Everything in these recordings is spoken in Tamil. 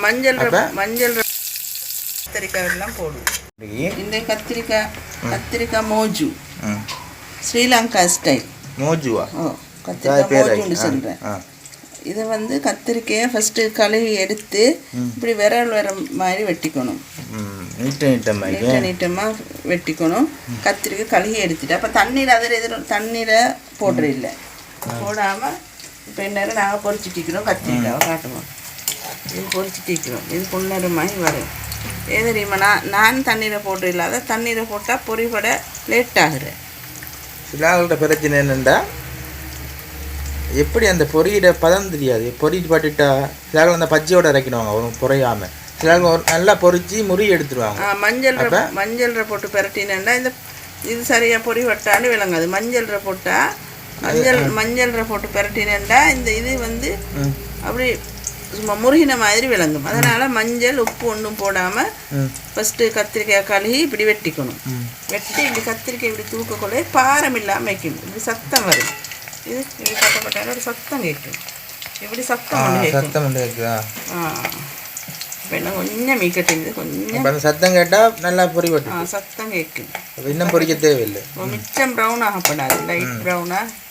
மஞ்சள் மஞ்சள் கத்திரிக்காய் எல்லாம் போடுவோம். இந்த கத்திரிக்காய் மோஜு ஸ்ரீலங்கா ஸ்டைல் மோஜுவா? கத்திரிக்காய் மோஜுன்னு சொல்கிறேன். இதை வந்து கத்திரிக்காயை ஃபஸ்ட்டு கழுவி எடுத்து இப்படி விரல் வர மாதிரி வெட்டிக்கணும். நீட்டமாக வெட்டிக்கணும். கத்திரிக்காய் கழுவி எடுத்துட்டு அப்போ தண்ணீர் அதில் தண்ணீரை போடுற இல்லை போடாமல் இப்போ நேரம் நாங்கள் பொறிச்சிட்டிக்கிறோம். கத்திரிக்காவை காட்டுவோம். இது பொறிச்சிட்டிக்கிறோம். இது பொன்னரமாகி வரும். ஏன் தெரியுமா? நான் தண்ணீரை போட்டு இல்லாத தண்ணீரை போட்டால் பொறிபட லேட் ஆகுறேன். சிலாங்கள்கிட்ட பிரச்சனை என்னென்னா எப்படி அந்த பொரியிட பதம் தெரியாது. பொறி பட்டுட்டா சிலாங்கள் அந்த பச்சையோடு இறக்கிடுவாங்க ஒரு குறையாமல். சிலாங்க ஒரு நல்லா பொறிச்சு முறி எடுத்துருவாங்க. மஞ்சள் போட்டு பெரட்டினா இந்த இது சரியாக பொறி வட்டான்னு விளங்காது. மஞ்சள் போட்டால் மஞ்சள் போட்டு பெரட்டினா இந்த இது வந்து அப்படி சும்மா முருகின மாதிரி விளங்கும். அதனால் மஞ்சள் உப்பு ஒன்றும் போடாமல் ஃபஸ்ட்டு கத்திரிக்காய் கழுகி இப்படி வெட்டிக்கணும். வெட்டி இப்படி கத்திரிக்காய் இப்படி தூக்கக்குள்ளே பாரம் இல்லாமல் வைக்கணும். இப்படி சத்தம் வரும். இது இப்படி கட்டப்பட்டாலும் ஒரு சத்தம் கேட்கும். இப்படி சத்தம் கேட்கும். இப்போ என்ன கொஞ்சம் மீக்கட்டிங்குது. கொஞ்சம் சத்தம் கேட்டால் நல்லா பொறி வட்டும். சத்தம் கேட்கும். இன்னும் பொறிக்க தேவையில்லை. மிச்சம் ப்ரௌன் ஆகப்படாது. லைட் ப்ரௌனாக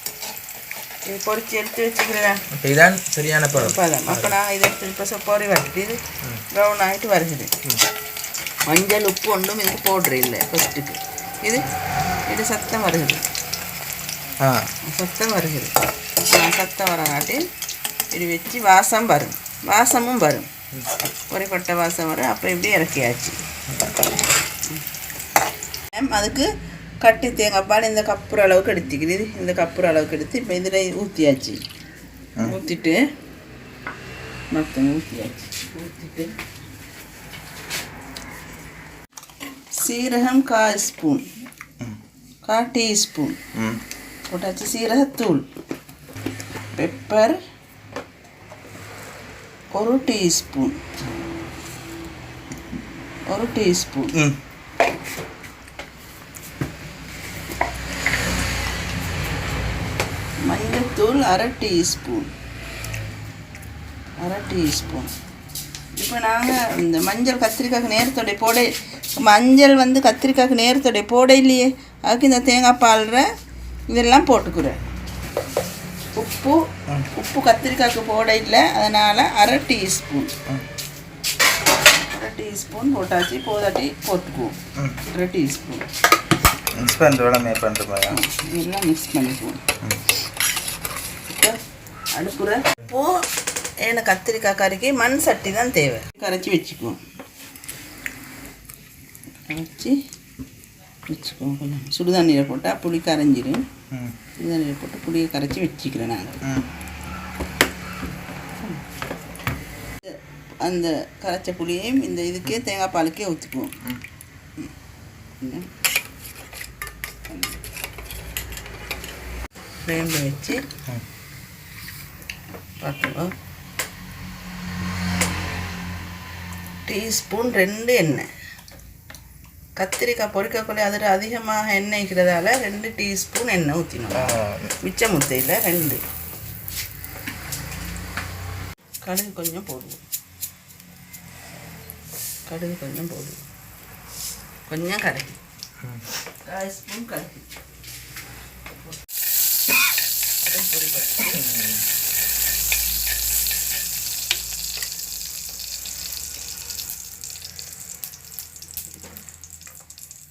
இது பொறிச்சு எடுத்து வச்சுக்கிறேன். இதுதான் சரியான பதம். அப்போ நான் இதை எடுத்து இப்போ பொறி வட்டுட்டு இது ப்ரௌன் ஆகிட்டு வருகுது. மஞ்சள் உப்பு ஒன்றும் இதுக்கு போடுற இல்லை ஃபஸ்ட்டுக்கு. இது சத்தம் வருகுது. சத்தம் வருகுது. சத்தம் வரங்காட்டி இப்படி வச்சு வாசமும் வரும். பொறிப்பட்ட வாசம் வரும். அப்போ இப்படி இறக்கியாச்சு. அதுக்கு கட்டி தேங்காய் பால் இந்த கப்புற அளவுக்கு எடுத்துக்கிறது. இந்த கப்புற அளவுக்கு எடுத்து இப்போ இதில் ஊற்றியாச்சு. ஊற்றிட்டு மொத்தம் ஊற்றியாச்சு. ஊற்றிட்டு சீரகம் 1/4 ஸ்பூன் 1/4 டீஸ்பூன் போட்டாச்சு. சீரகத்தூள் பெப்பர் 1 டீஸ்பூன் மஞ்சத்தூள் 1/2 டீஸ்பூன் இப்போ நாங்கள் இந்த மஞ்சள் கத்திரிக்காய்க்கு நேரத்தோடைய மஞ்சள் வந்து கத்திரிக்காய்க்கு நேரத்தோடைய போட இல்லையே. அதுக்கு இந்த தேங்காய் பால்ற இதெல்லாம் போட்டுக்கிறேன். உப்பு கத்திரிக்காய்க்கு போட இல்லை. அதனால் 1/2 டீஸ்பூன் போட்டாச்சு. போதாட்டி போட்டுக்குவோம். 1/2 டீஸ்பூன் எல்லாம் மிக்ஸ் பண்ணிக்குவோம். இப்போ அடுப்புற ஏன்னா கத்திரிக்காய் கறிக்கு மண் சட்டி தான் தேவை. கரைச்சி வச்சுக்குவோம். கொஞ்சம் சுடுதண்ணீரை போட்டால் புளி கரைஞ்சிடும். சுடுதண்ணீரை போட்டு புளியை கரைச்சி வச்சுக்கிறேன். நாங்கள் அந்த கரைச்ச புளியையும் இந்த இதுக்கே தேங்காய் பாலுக்கே ஊற்றிக்குவோம். ஃப்ளேமில் வச்சு பார்த்துக்கோம். டீஸ்பூன் 2 எண்ணெய். கத்திரிக்காய் பொரிக்கக்குள்ளே அதில் அதிகமாக எண்ணெய் இருக்கிறதால 2 டீஸ்பூன் எண்ணெய் ஊற்றினோம். மிச்ச முத்தையில் 2. கடுகு கொஞ்சம் போடுவோம். கொஞ்சம் கடுகு 1/4 ஸ்பூன் கடுகு.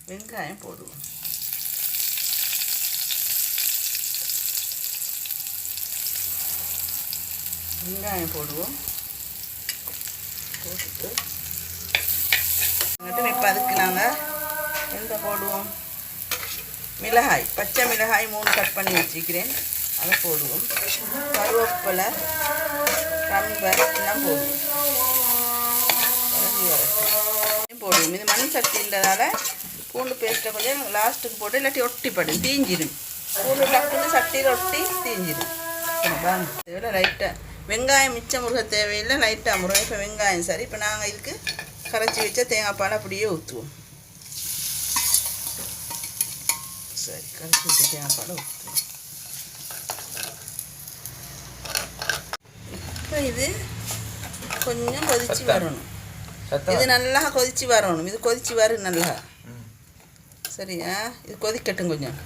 வெங்காயம் போடுவோம். போட்டுட்டு இப்போ அதுக்கு நாங்கள் எந்த போடுவோம்? மிளகாய், பச்சை மிளகாய் 3 கட் பண்ணி வச்சுக்கிறேன். அதை போடுவோம். கருவேப்பிலை, கம்பை எல்லாம் போடுவோம். போடுவோம். இது மண் சட்டின்றதால பூண்டு பேஸ்ட்டை கொஞ்சம் லாஸ்ட்டுக்கு போட்டு இல்லாட்டி ஒட்டிப்படும், தீஞ்சிடும். பூண்டு டக்குன்னு சட்டியில் ஒட்டி தீஞ்சிடும். தேவையில்ல லைட்டாக வெங்காயம் மிச்சம் முருக தேவையில்லை, லைட்டாக முருகை. இப்போ வெங்காயம் சரி. இப்போ நாங்கள் இதுக்கு கரைச்சி வச்ச தேங்காய் பால் அப்படியே ஊற்றுவோம். சரி, கரைச்சி வச்ச தேங்காய் பால் ஊற்றுவோம். இப்போ இது கொஞ்சம் கொதிச்சு வரணும். இது நல்லா கொதிச்சு வரணும். இது கொதிச்சு வரும் நல்லா. சரியா, இது கொதிக்கட்டும் கொஞ்சம்.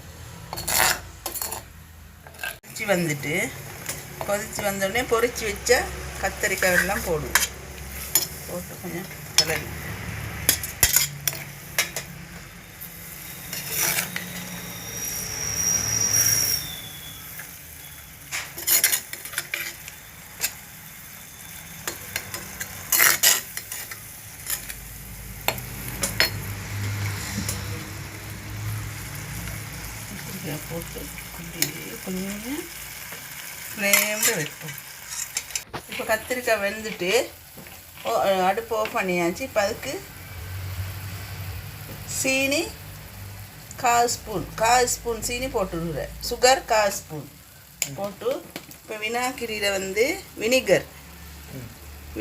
கொதிச்சு வந்தோடனே பொரிச்சு வச்ச கத்தரிக்காய் எல்லாம் போடுவோம். போட்டு கொஞ்சம் கிளறி போட்டு கொஞ்சம் ஃப்ளேமில் வைப்போம். இப்போ கத்திரிக்காய் வெந்துட்டு அடுப்பு ஆஃப் பண்ணியாச்சு. இப்போ அதுக்கு சீனி 1/4 ஸ்பூன் சீனி போட்டுடுறேன். சுகர் 1/4 ஸ்பூன் போட்டு இப்போ வினாக்கிரியில் வந்து வினிகரும்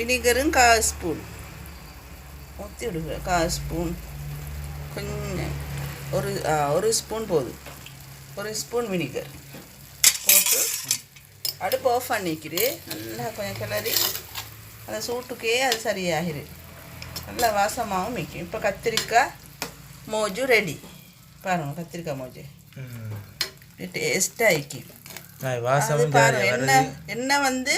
1/4 ஸ்பூன் ஊற்றி விடுவேன். 1/4 ஸ்பூன் கொஞ்சம் ஒரு ஸ்பூன் போதும். 1 ஸ்பூன் வினிகர் போட்டு அடுப்பு ஆஃப் பண்ணிக்கிது. நல்லா கொஞ்சம் கிளறி அந்த சூட்டுக்கே அது சரியாகிரு. நல்லா வாசமாகவும் மிக்கும். இப்போ கத்திரிக்காய் மோஜு ரெடி. பாருங்க, கத்திரிக்காய் மோஜு டேஸ்ட்டாக ஆயிக்கும். பாருங்க, எண்ணெய் வந்து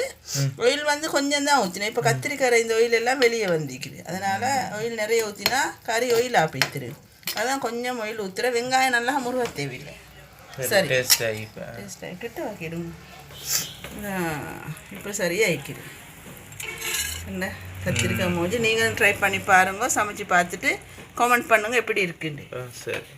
ஆயில் வந்து கொஞ்சம் தான் ஊற்றினேன். இப்போ கத்திரிக்காய் இந்த ஆயில் எல்லாம் வெளியே வந்துக்குது. அதனால் ஆயில் நிறைய ஊற்றினா கறி ஆயில் ஆப்பித்துரு. அதான் கொஞ்சம் ஆயில் ஊற்றுற. வெங்காயம் நல்லா முருக தேவையில்லை. சரி, டேஸ்ட்டாகி கிட்ட வைக்கிடும். இப்போ சரியாகிக்குது. என்ன கத்திரிக்காய் மோஜு நீங்களும் ட்ரை பண்ணி பாருங்க. சமைச்சு பார்த்துட்டு கமெண்ட் பண்ணுங்கள் எப்படி இருக்குன்னு. சரி.